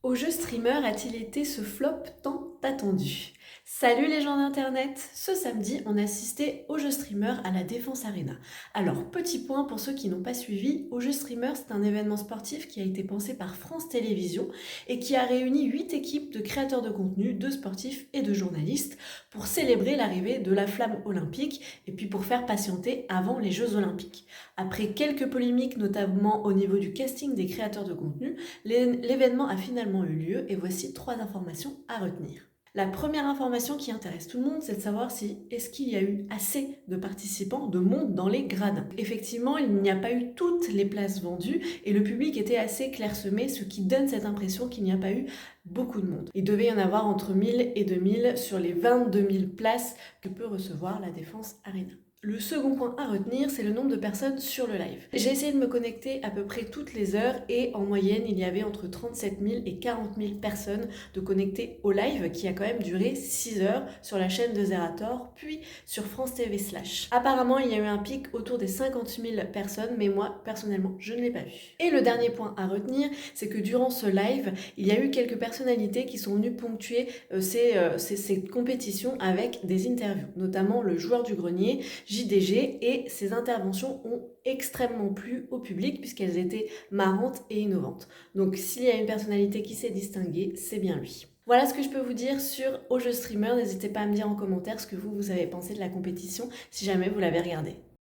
Au jeu streamer a-t-il été ce flop tant attendu? Salut les gens d'internet! Ce samedi, on assistait au jeu streamer à la Défense Arena. Alors, petit point pour ceux qui n'ont pas suivi, au jeu streamer, c'est un événement sportif qui a été pensé par France Télévisions et qui a réuni 8 équipes de créateurs de contenu, de sportifs et de journalistes pour célébrer l'arrivée de la flamme olympique et puis pour faire patienter avant les Jeux olympiques. Après quelques polémiques, notamment au niveau du casting des créateurs de contenu, l'événement a finalement eu lieu et voici 3 informations à retenir. La première information qui intéresse tout le monde, c'est de savoir si est-ce qu'il y a eu assez de participants, de monde dans les gradins. Effectivement, il n'y a pas eu toutes les places vendues et le public était assez clairsemé, ce qui donne cette impression qu'il n'y a pas eu beaucoup de monde. Il devait y en avoir entre 1000 et 2000 sur les 22 000 places que peut recevoir la Défense Arena. Le second point à retenir, c'est le nombre de personnes sur le live. J'ai essayé de me connecter à peu près toutes les heures et en moyenne, il y avait entre 37 000 et 40 000 personnes de connectées au live qui a quand même duré 6 heures sur la chaîne de Zerator, puis sur France TV Slash. Apparemment, il y a eu un pic autour des 50 000 personnes, mais moi, personnellement, je ne l'ai pas vu. Et le dernier point à retenir, c'est que durant ce live, il y a eu quelques personnalités qui sont venues ponctuer ces compétitions avec des interviews, notamment le joueur du grenier, JDG, et ces interventions ont extrêmement plu au public puisqu'elles étaient marrantes et innovantes. Donc s'il y a une personnalité qui s'est distinguée, c'est bien lui. Voilà ce que je peux vous dire sur Au jeu streamer. N'hésitez pas à me dire en commentaire ce que vous avez pensé de la compétition si jamais vous l'avez regardée.